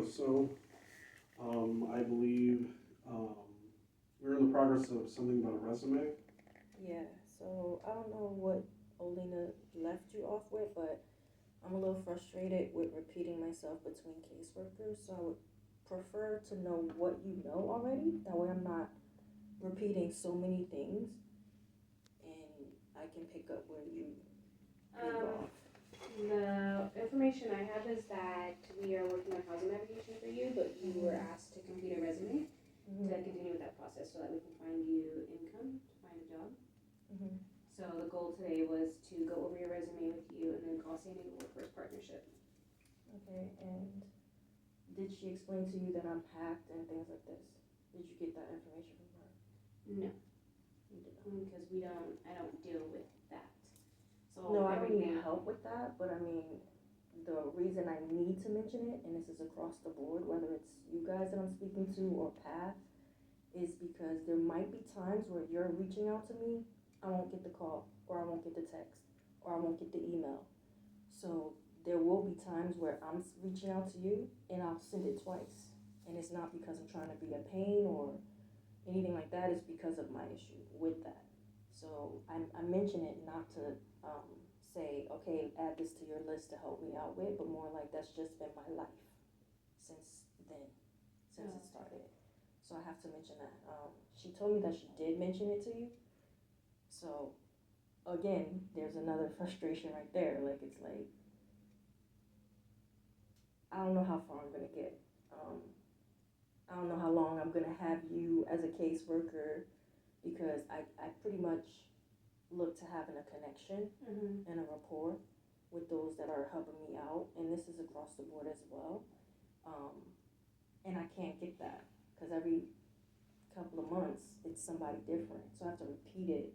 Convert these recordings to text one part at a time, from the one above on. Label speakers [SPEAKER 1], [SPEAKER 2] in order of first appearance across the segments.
[SPEAKER 1] So, I believe, we're in the progress of something about a resume.
[SPEAKER 2] Yeah, so I don't know what Olina left you off with, but I'm a little frustrated with repeating myself between caseworkers, so I would prefer to know what you know already. That way I'm not repeating so many things and I can pick up where you leave
[SPEAKER 3] Um,
[SPEAKER 2] off.
[SPEAKER 3] the information I have is that we are working on housing application for you, but you were asked to complete a resume to
[SPEAKER 2] Mm-hmm.
[SPEAKER 3] continue with that process so that we can find you income to find a job.
[SPEAKER 2] Mm-hmm.
[SPEAKER 3] So the goal today was to go over your resume with you and then call San Diego Workforce Partnership.
[SPEAKER 2] Okay, and did she explain to you that I'm hacked and things like this? Did you get that information from her?
[SPEAKER 3] No,
[SPEAKER 2] You did not.
[SPEAKER 3] because I don't deal with that. So
[SPEAKER 2] No, I don't
[SPEAKER 3] everything.
[SPEAKER 2] need help with that, but I mean, the reason I need to mention it, and this is across the board, whether it's you guys that I'm speaking to or Path, is because there might be times where you're reaching out to me, I won't get the call, or I won't get the text, or I won't get the email. So there will be times where I'm reaching out to you and I'll send it twice. And it's not because I'm trying to be a pain or anything like that, it's because of my issue with that. So I mention it not to say, okay, add this to your list to help me out with, but more like that's just been my life since then, since it started. So I have to mention that. She told me that she did mention it to you. So again, there's another frustration right there. Like it's like I don't know how far I'm gonna get. Um, I don't know how long I'm gonna have you as a caseworker because I pretty much look to having a connection
[SPEAKER 3] Mm-hmm.
[SPEAKER 2] and a rapport with those that are helping me out, and this is across the board as well. Um, and I can't get that because every couple of months it's somebody different, so I have to repeat it,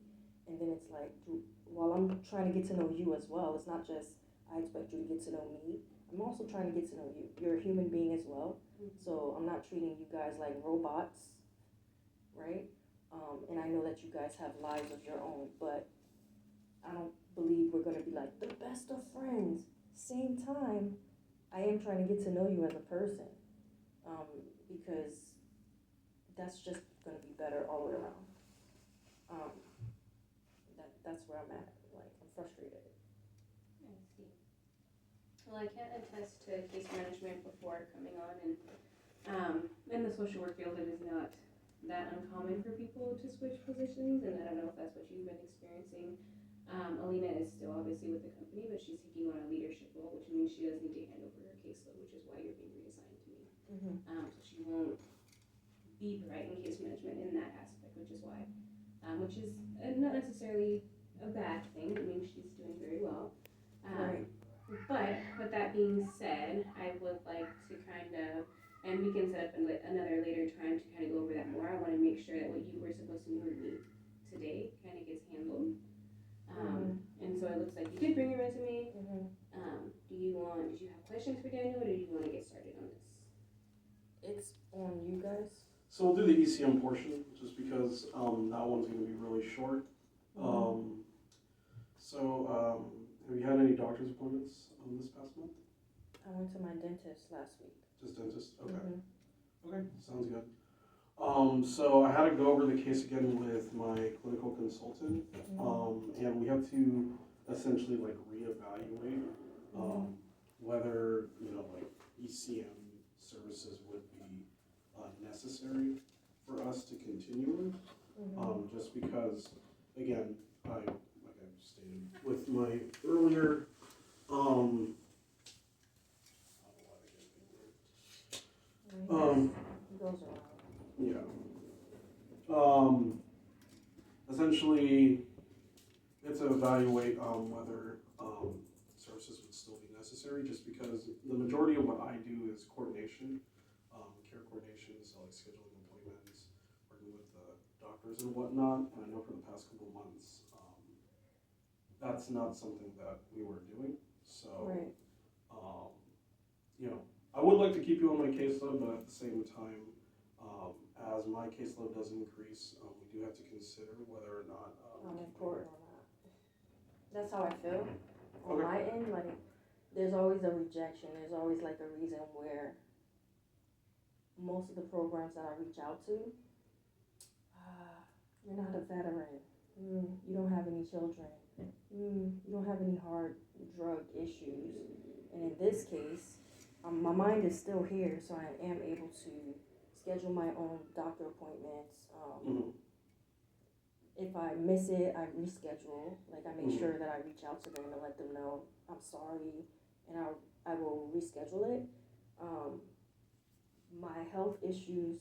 [SPEAKER 2] and then it's like, while I'm trying to get to know you as well, it's not just I expect you to get to know me. I'm also trying to get to know you. You're a human being as well, so I'm not treating you guys like robots, right? And I know that you guys have lives of your own, but I don't believe we're gonna be like the best of friends. Same time, I am trying to get to know you as a person, because that's just gonna be better all the way around. Um, that's where I'm at. Like I'm frustrated.
[SPEAKER 3] I see. Well, I can't attest to case management before coming on, and in the social work field, it is not that uncommon for people to switch positions, and I don't know if that's what you've been experiencing. Alina is still obviously with the company, but she's taking on a leadership role, which means she does need to hand over her caseload, which is why you're being reassigned to me.
[SPEAKER 2] Mm-hmm.
[SPEAKER 3] So she won't be providing case management in that aspect, which is why, which is not necessarily a bad thing. It means she's doing very well.
[SPEAKER 2] Right.
[SPEAKER 3] But with that being said, I would like to kind of, and we can set up another later time to kind of go over that more. I want to make sure that what you were supposed to meet with me today kind of gets handled. And so it looks like you did bring your resume.
[SPEAKER 2] Mm-hmm.
[SPEAKER 3] Did you have questions for Daniel, or did you want to get started on this?
[SPEAKER 2] It's on you guys.
[SPEAKER 1] So we'll do the ECM portion just because that one's going to be really short. Um, have you had any doctor's appointments this past month?
[SPEAKER 2] I went to my dentist last week.
[SPEAKER 1] Just dentist? Okay.
[SPEAKER 2] Mm-hmm.
[SPEAKER 1] Okay, sounds good. So I had to go over the case again with my clinical consultant, and we have to essentially like reevaluate whether like ECM services would be necessary for us to continue with. Just because, again, like I stated with my earlier,
[SPEAKER 2] It goes around.
[SPEAKER 1] yeah. Essentially, it's to evaluate whether services would still be necessary, just because the majority of what I do is coordination, care coordination, so like scheduling appointments, working with the doctors and whatnot. And I know for the past couple of months, that's not something that we were doing. So,
[SPEAKER 2] Right.
[SPEAKER 1] you know, I would like to keep you on my caseload, but at the same time, as my caseload does increase, we do have to consider whether or not
[SPEAKER 2] I'm important or not. That's how I feel on
[SPEAKER 1] Okay.
[SPEAKER 2] my end. Like, there's always a rejection. There's always like a reason where most of the programs that I reach out to, you're not a veteran. You don't have any children. You don't have any hard drug issues. And in this case, my mind is still here, so I am able to schedule my own doctor appointments. If I miss it, I reschedule. Like, I make sure that I reach out to them and let them know I'm sorry, and I will reschedule it. My health issues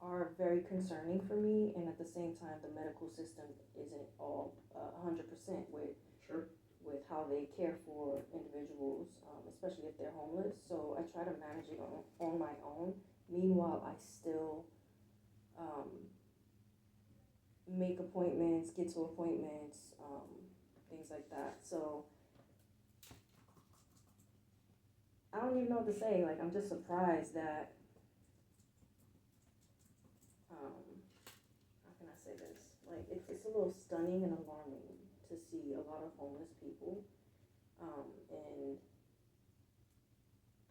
[SPEAKER 2] are very concerning for me, and at the same time, the medical system isn't all 100% with how they care for individuals, especially if they're homeless. So I try to manage it on my own. Meanwhile, I still make appointments, get to appointments, things like that. So I don't even know what to say. Like, I'm just surprised that, how can I say this? Like, it's a little stunning and alarming to see a lot of homeless people, and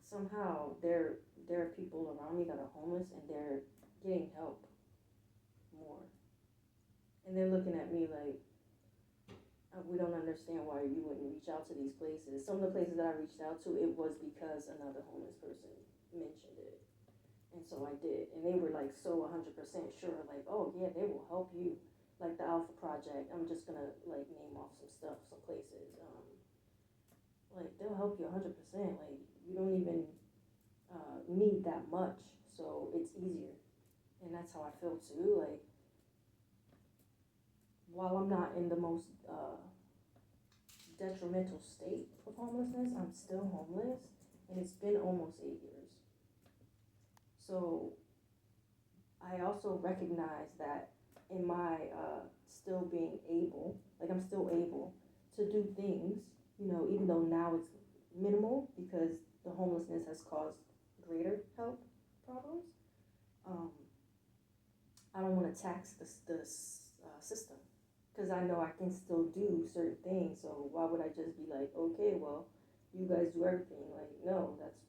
[SPEAKER 2] somehow there are people around me that are homeless and they're getting help more. And they're looking at me like, we don't understand why you wouldn't reach out to these places. Some of the places that I reached out to, it was because another homeless person mentioned it. And so I did. And they were like so 100% sure, like, oh yeah, they will help you. Like the Alpha Project, I'm just gonna like name off some stuff, some places. Like they'll help you 100%. Like you don't even need that much, so it's easier. And that's how I feel too. Like, while I'm not in the most detrimental state of homelessness, I'm still homeless, and it's been almost 8 years. So I also recognize that in my still being able, like I'm still able to do things, even though now it's minimal because the homelessness has caused greater health problems. I don't want to tax the system, because I know I can still do certain things. So why would I just be like, okay, well, you guys do everything? Like, no, that's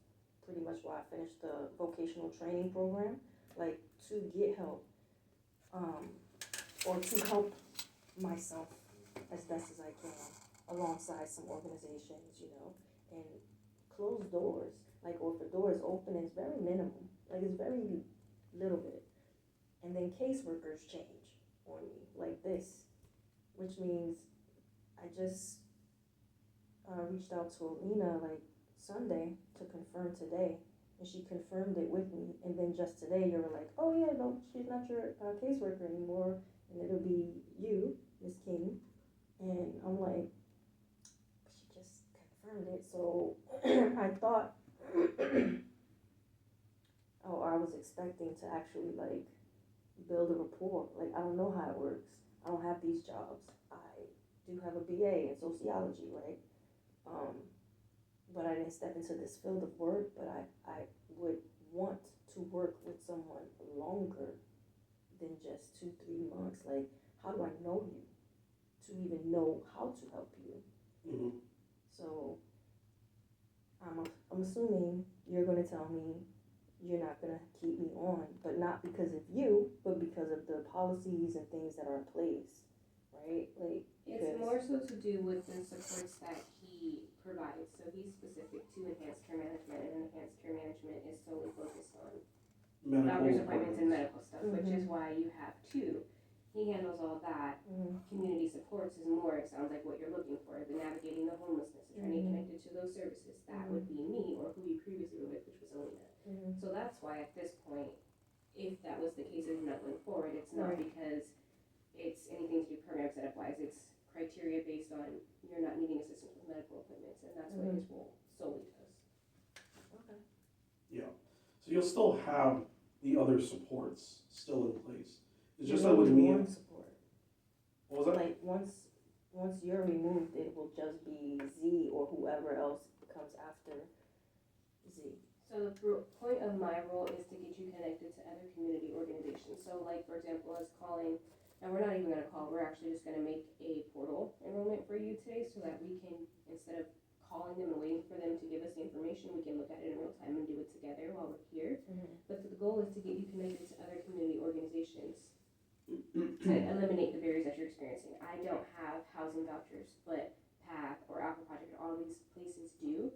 [SPEAKER 2] pretty much why I finished the vocational training program, like to get help, or to help myself as best as I can, alongside some organizations, and closed doors, like, or if a door is open, it's very minimal, like it's very little bit. And then caseworkers change on me like this, which means I just reached out to Alina like Sunday to confirm today, and she confirmed it with me. And then just today, you were like, "Oh yeah, no, she's not your caseworker anymore, and it'll be you, Miss King." And I'm like, she just confirmed it, so I thought, oh, I was expecting to actually like build a rapport. Like, I don't know how it works. I don't have these jobs. I do have a BA in sociology, right? But I didn't step into this field of work, but I would want to work with someone longer than just 2-3 months. Like, how do I know you to even know how to help you? So I'm assuming you're going to tell me you're not going to keep me on, but not because of you, but because of the policies and things that are in place, right? Like,
[SPEAKER 3] it's more so to do with the supports that he provides. So he's specific to enhanced care management, and enhanced care management is solely focused on doctor's appointments and medical stuff, which is why you have two. He handles all that. Community supports is more, it sounds like, what you're looking for, the navigating the homelessness, trying to get connected to those services. That would be me, or who you previously were with, which was Alina. So that's why at this point, if that was the case and not going forward, it's not because it's anything to do program setup wise. It's criteria based on you're not needing assistance with medical appointments, and that's what his role solely does.
[SPEAKER 2] Okay.
[SPEAKER 1] Yeah. So you'll still have the other supports still in place. It's just
[SPEAKER 2] that
[SPEAKER 1] that with me.
[SPEAKER 2] One support.
[SPEAKER 1] What was that?
[SPEAKER 2] Like, once you're removed, it will just be Z or whoever else comes after Z.
[SPEAKER 3] So the point of my role is to get you connected to other community organizations. So, like, for example, us calling, and we're not even going to call, we're actually just going to make a portal enrollment for you today, so that we can, instead of calling them and waiting for them to give us the information. We can look at it in real time and do it together while we're here. But the goal is to get you connected to other community organizations to eliminate the barriers that you're experiencing. I don't have housing vouchers, but PATH or Alpha Project or all of these places do.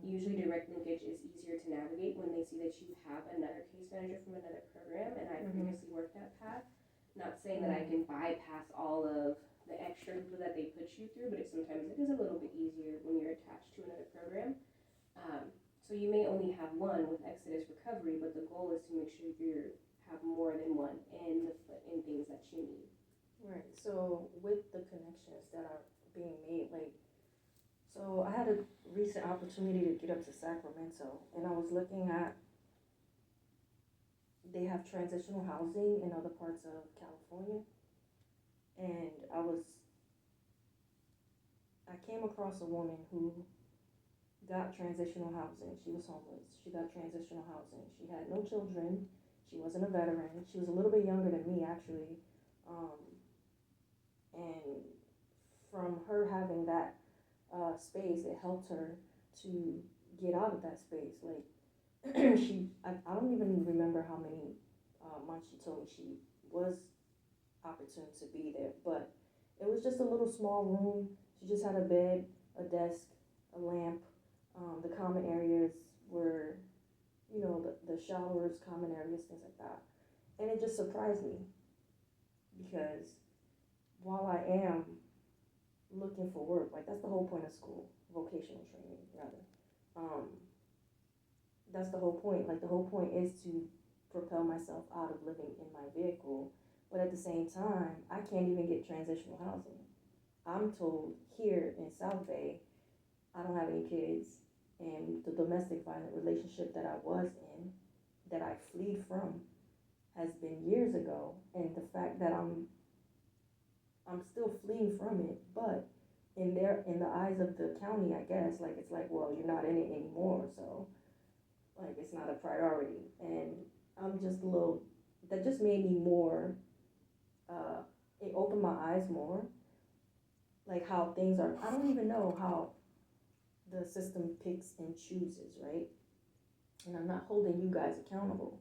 [SPEAKER 3] Usually direct linkage is easier to navigate when they see that you have another case manager from another program, and I previously worked at PATH. Not saying that I can bypass all of the extra people that they put you through, but sometimes it is a little bit easier when you're attached to another program. So you may only have one with Exodus Recovery, but the goal is to make sure you have more than one in things that you need.
[SPEAKER 2] Right, so with the connections that are being made, like, so I had a recent opportunity to get up to Sacramento, and I was looking at, they have transitional housing in other parts of California, and I came across a woman who got transitional housing. She was homeless. She got transitional housing. She had no children. She wasn't a veteran. She was a little bit younger than me, actually. And from her having that space, it helped her to get out of that space. Like, I don't even remember how many months she told me she was opportune to be there, but it was just a little small room. She just had a bed, a desk, a lamp. The common areas were, the showers, common areas, things like that. And it just surprised me because while I am looking for work, like that's the whole point of school, vocational training rather. That's the whole point. Like the whole point is to propel myself out of living in my vehicle, but at the same time, I can't even get transitional housing. I'm told here in South Bay, I don't have any kids, and the domestic violent relationship that I was in, that I fled from, has been years ago, and the fact that I'm still fleeing from it, but in the eyes of the county, I guess, like it's like, well, you're not in it anymore, so like it's not a priority, and I'm just that just made me more, it opened my eyes more, like how things are. I don't even know how the system picks and chooses, right? And I'm not holding you guys accountable,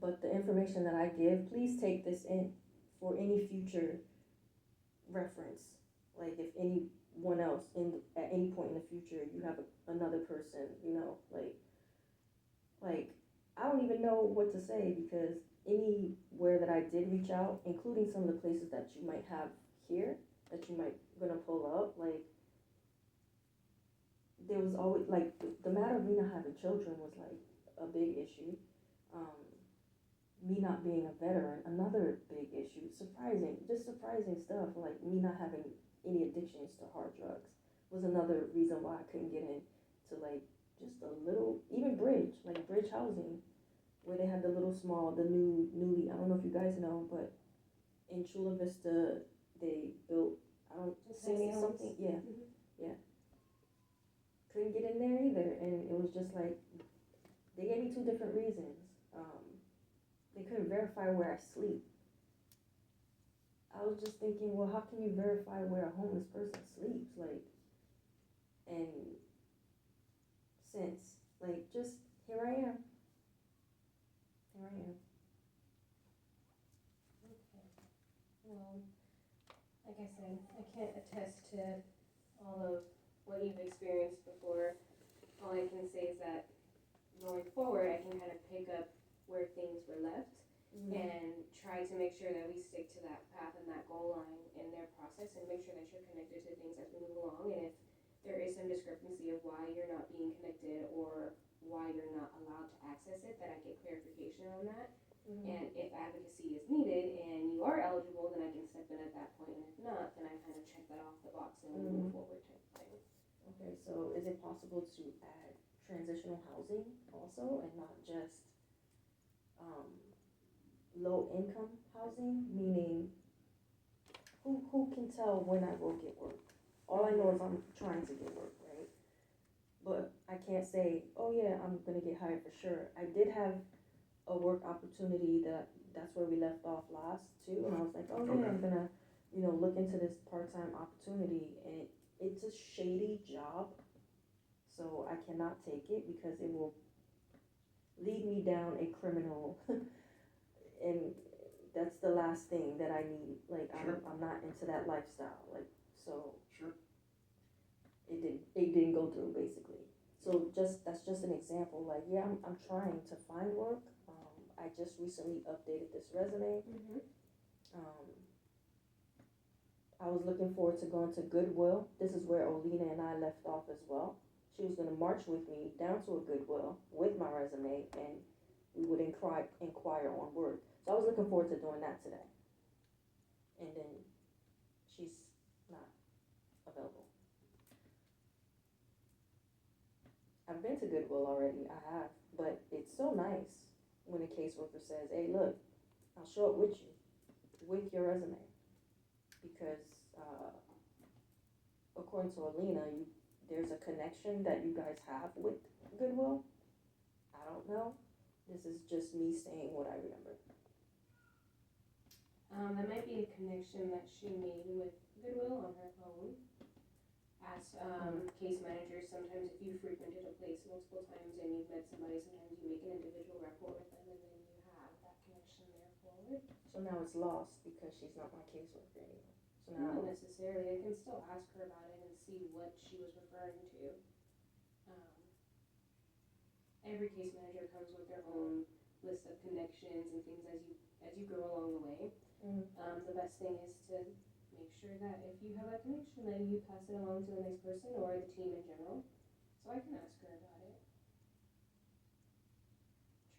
[SPEAKER 2] but the information that I give, please take this in for any future reference. Like if anyone else at any point in the future you have another person, like I don't even know what to say, because anywhere that I did reach out, including some of the places that you might have here that you might gonna pull up, like there was always, like, the matter of me not having children was like a big issue. Me not being a veteran, another big issue. Surprising stuff, like me not having any addictions to hard drugs was another reason why I couldn't get into like just a little, even bridge housing, where they had the newly, I don't know if you guys know, but in Chula Vista, they built, I don't, 60 something, yeah. Couldn't get in there either, and it was just like, they gave me two different reasons. They couldn't verify where I sleep. I was just thinking, well, how can you verify where a homeless person sleeps? Like, and since, like, just, here I am.
[SPEAKER 3] Okay. Well, like I said, I can't attest to all of what you've experienced before. All I can say is that going forward, I can kind of pick up where things were left and try to make sure that we stick to that path and that goal line in their process, and make sure that you're connected to things as we move along. And if there is some discrepancy of why you're not being connected or why you're not allowed to access it, that I get clarification on that. And if advocacy is needed and you are eligible, then I can step in at that point. And if not, then I kind of check that off the box and we move forward type of thing.
[SPEAKER 2] Okay, so is it possible to add transitional housing also, and not just low income housing? Meaning, who can tell when I will get work? All I know is I'm trying to get work, right? But I can't say, oh yeah, I'm gonna get hired for sure. I did have a work opportunity that's where we left off last too, and I was like, oh yeah, I'm gonna, look into this part-time opportunity, and it's a shady job. I cannot take it because it will lead me down a criminal, and that's the last thing that I need. Like,
[SPEAKER 1] Sure.
[SPEAKER 2] I'm not into that lifestyle, like, so
[SPEAKER 1] Sure.
[SPEAKER 2] it didn't go through, basically. So that's just an example, like, yeah, I'm trying to find work. I just recently updated this resume.
[SPEAKER 3] Mm-hmm.
[SPEAKER 2] I was looking forward to going to Goodwill. This is where Olina and I left off as well. She was gonna march with me down to a Goodwill with my resume, and we would inquire on work. So I was looking forward to doing that today. And then she's not available. I've been to Goodwill already, I have, but it's so nice when a caseworker says, hey, look, I'll show up with you, with your resume. Because, according to Alina, there's a connection that you guys have with Goodwill. I don't know. This is just me saying what I remember.
[SPEAKER 3] That might be a connection that she made with Goodwill on her own. As case manager, sometimes if you frequented a place multiple times and you've met somebody, sometimes you make an individual rapport with them, and then you have that connection there forward.
[SPEAKER 2] So now it's lost because she's not my caseworker anymore. So now,
[SPEAKER 3] Not necessarily. I can still ask her about it and see what she was referring to. Every case manager comes with their own list of connections and things as you go along the way. The best thing is to make sure that if you have a connection, that you pass it along to the next person or the team in general. So I can ask her about it.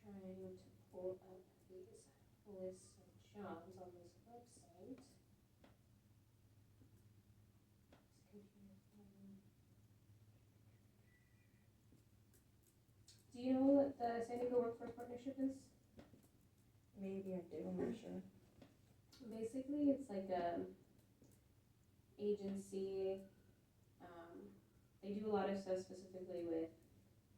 [SPEAKER 3] Trying to pull up these lists of jobs on this website. Do you know what the San Diego Workforce Partnership is?
[SPEAKER 2] maybe I do, I'm not sure.
[SPEAKER 3] Basically, it's like a agency. They do a lot of stuff specifically with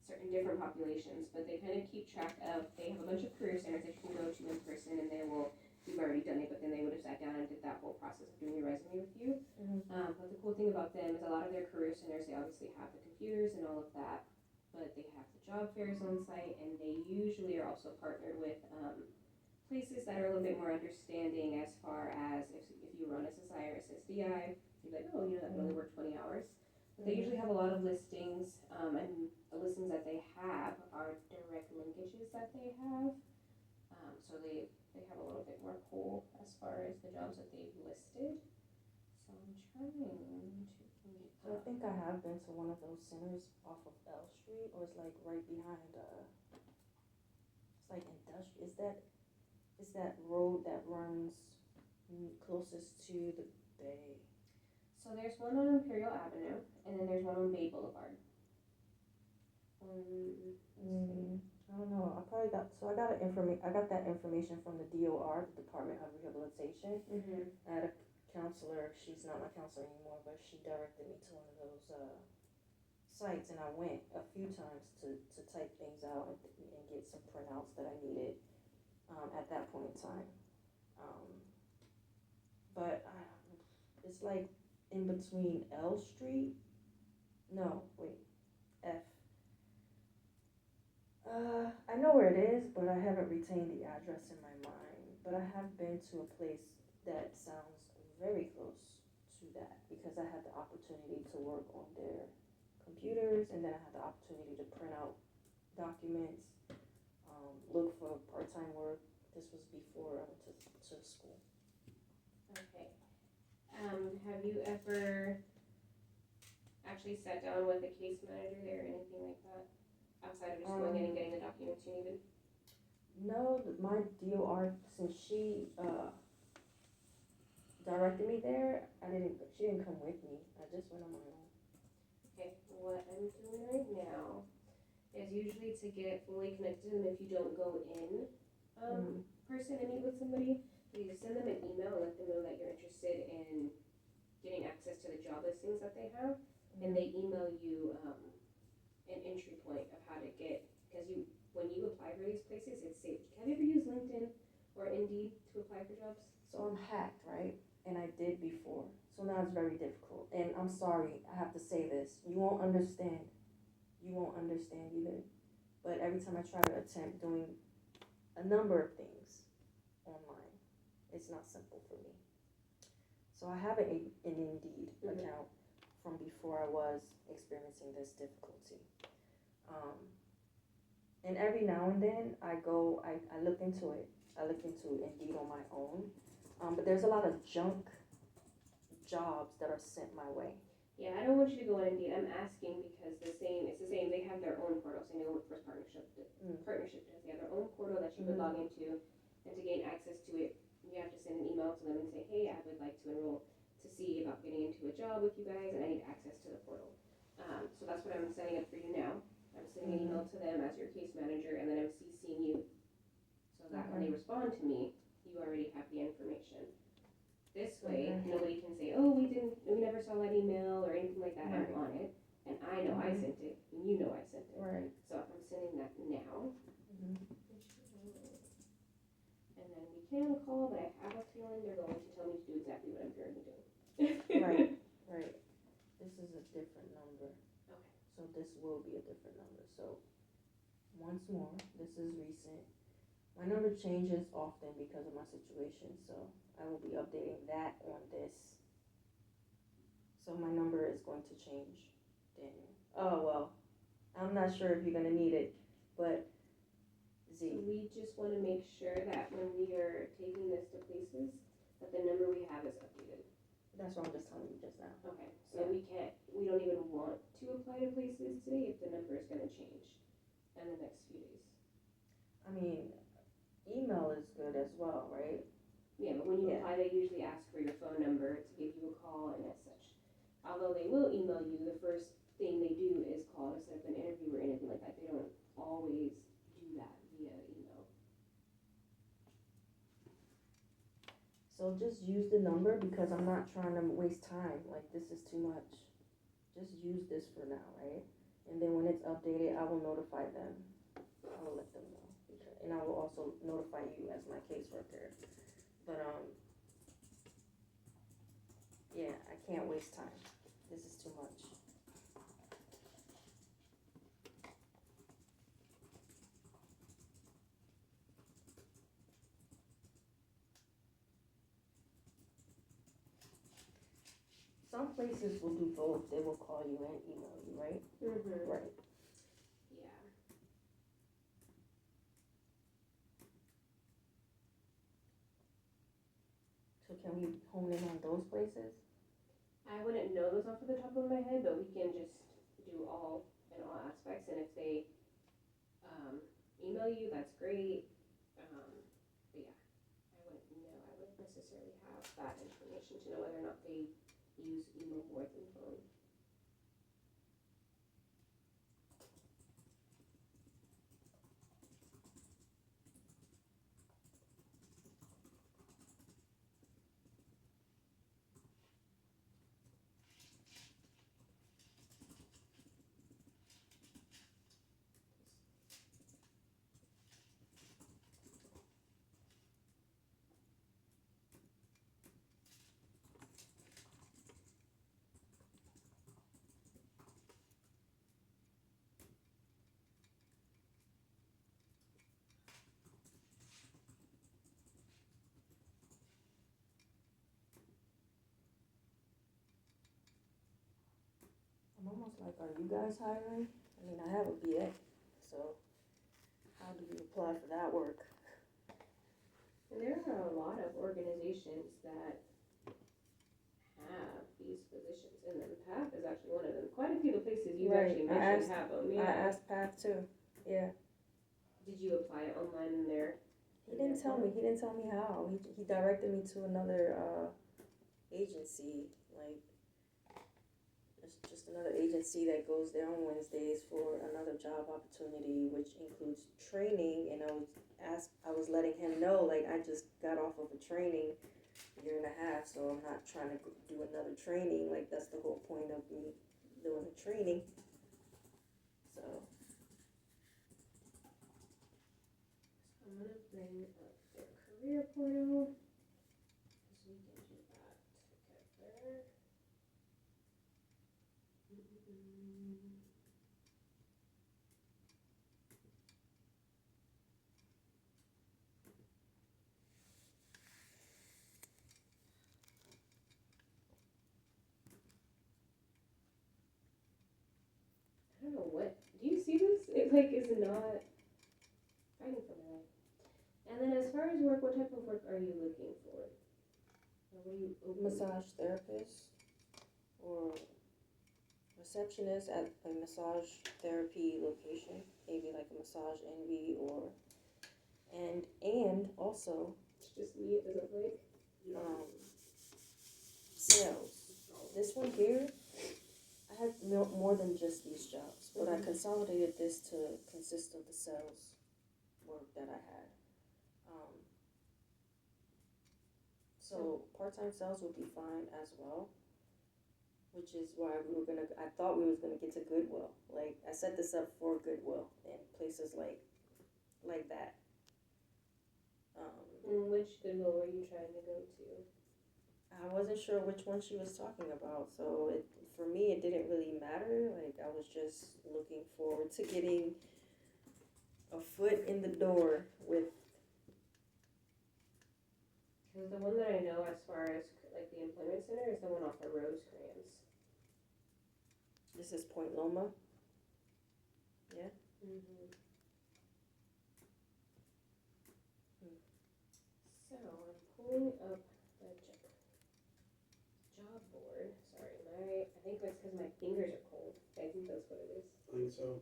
[SPEAKER 3] certain different populations, but they kind of keep track of, they have a bunch of career centers that you can go to in person, and they will, you've already done it, but then they would have sat down and did that whole process of doing your resume with you. But the cool thing about them is a lot of their career centers, they obviously have the computers and all of that, but they have the job fairs on site, and they usually are also partnered with places that are a little bit more understanding as far as if you run SSI or SSDI, you're like, oh, you know, that can only work 20 hours. But they usually have a lot of listings, and the listings that they have are direct linkages that they have. So they have a little bit more pull as far as the jobs that they've listed. So I'm trying to
[SPEAKER 2] So I think I have been to one of those centers off of L Street, or it's like right behind, it's like industrial, is that road that runs closest to the bay?
[SPEAKER 3] So there's one on Imperial Avenue, and then there's one on Bay Boulevard.
[SPEAKER 2] I don't know, I got that information from the DOR, the Department of Rehabilitation. I had a counselor, she's not my counselor anymore, but she directed me to one of those, sites, and I went a few times to type things out and get some printouts that I needed, at that point in time. But it's like in between L Street, no, wait, F. I know where it is, but I haven't retained the address in my mind. But I have been to a place that sounds very close to that, because I had the opportunity to work on their computers, and then I had the opportunity to print out documents, look for part-time work. This was before I went to school.
[SPEAKER 3] Okay. Have you ever actually sat down with a case manager there or anything like that? Outside of just going in and getting the documents you needed?
[SPEAKER 2] No, my DOR, since she directed me there, she didn't come with me. I just went on my own.
[SPEAKER 3] Okay, what I'm doing right now is usually to get fully connected, and if you don't go in person and meet with somebody, you just send them an email and let them know that you're interested in getting access to the job listings that they have, and they email you an entry point of how to get, because when you apply for these places, it's safe. Have you ever used LinkedIn or Indeed to apply for jobs?
[SPEAKER 2] So I'm hacked, right? And I did before. So now it's very difficult. And I'm sorry, I have to say this. You won't understand understand either. But every time I try to attempt doing a number of things online, it's not simple for me. So I have an Indeed account from before I was experiencing this difficulty. And every now and then I look into it. I look into Indeed on my own. But there's a lot of junk jobs that are sent my way.
[SPEAKER 3] Yeah, I don't want you to go on Indeed. I'm asking because it's the same. They have their own portal. So I know Workforce Partnership does. They have their own portal that you would log into, and to gain access to it, you have to send an email to them and say, hey, I would like to enroll to see about getting into a job with you guys, and I need access to the portal. So that's what I'm setting up for you now. I'm sending an email to them as your case manager, and then I'm CCing you so that when they respond to me, you already have the information. This way, nobody can say, oh, we never saw that email or anything like that. I'm on it, and I know I sent it, and you know I sent it.
[SPEAKER 2] Right.
[SPEAKER 3] So I'm sending that now. And then we can call, but I have a feeling they're going to tell me to do exactly what I'm currently doing.
[SPEAKER 2] Right. This is a different number.
[SPEAKER 3] Okay.
[SPEAKER 2] So this will be a different number. So once more, this is recent. My number changes often because of my situation, so I will be updating that on this. So my number is going to change, Daniel. Oh, well, I'm not sure if you're gonna need it, but
[SPEAKER 3] So we just want to make sure that when we are taking this to places, that the number we have is updated.
[SPEAKER 2] That's what I'm just telling you just now.
[SPEAKER 3] Okay, so we don't even want to apply to places today if the number is gonna change in the next few days.
[SPEAKER 2] I mean, email is good as well, right?
[SPEAKER 3] Yeah, but when you apply, they usually ask for your phone number to give you a call and as such. Although they will email you, the first thing they do is call to set up an interview or anything like that. They don't always do that via email.
[SPEAKER 2] So just use the number because I'm not trying to waste time. Like, this is too much. Just use this for now, right? And then when it's updated, I will notify them. I will let them know. And I will also notify you as my caseworker. But, yeah, I can't waste time. This is too much. Some places will do both. They will call you and email you, right? Right.
[SPEAKER 3] Yeah.
[SPEAKER 2] So can we hone in on those places?
[SPEAKER 3] I wouldn't know those off of the top of my head, but we can just do all in all aspects. And if they email you, that's great. But yeah, I wouldn't know. I wouldn't necessarily have that information to know whether or not they use email more than phone.
[SPEAKER 2] I'm almost like, are you guys hiring? I mean, I have a BA, so how do you apply for that work?
[SPEAKER 3] And there are a lot of organizations that have these positions in them. PATH is actually one of them. Quite a few of the places you actually mentioned have them. Yeah.
[SPEAKER 2] I asked Path too. Yeah.
[SPEAKER 3] Did you apply it online in there?
[SPEAKER 2] He didn't tell me. He didn't tell me how. He directed me to another agency, like it's just another agency that goes there on Wednesdays for another job opportunity, which includes training. And I was letting him know, like, I just got off of a training 1.5 years, so I'm not trying to do another training. Like, that's the whole point of me doing the training. So
[SPEAKER 3] I'm gonna bring up their career portal, so we can do that together. like is not fighting for my life. And then as far as work, what type of work are you looking for? Or what are you open to?
[SPEAKER 2] Massage therapist or receptionist at a massage therapy location, maybe like a massage envy or and also
[SPEAKER 3] It's just me, it doesn't like.
[SPEAKER 2] sales. This one here, I had more than just these jobs, but I consolidated this to consist of the sales work that I had. So part-time sales would be fine as well, which is why I thought we was gonna get to Goodwill. Like, I set this up for Goodwill and places like that.
[SPEAKER 3] And which Goodwill were you trying to go to?
[SPEAKER 2] I wasn't sure which one she was talking about, so for me, it didn't really matter. Like, I was just looking forward to getting a foot in the door with.
[SPEAKER 3] Because the one that I know as far as like the employment center is the one off of Rosecrans.
[SPEAKER 2] This is Point Loma.
[SPEAKER 3] Mm-hmm. So I'm pulling up the job board. Sorry, I think it's because my fingers are cold. I think that's what it is.
[SPEAKER 1] I think so.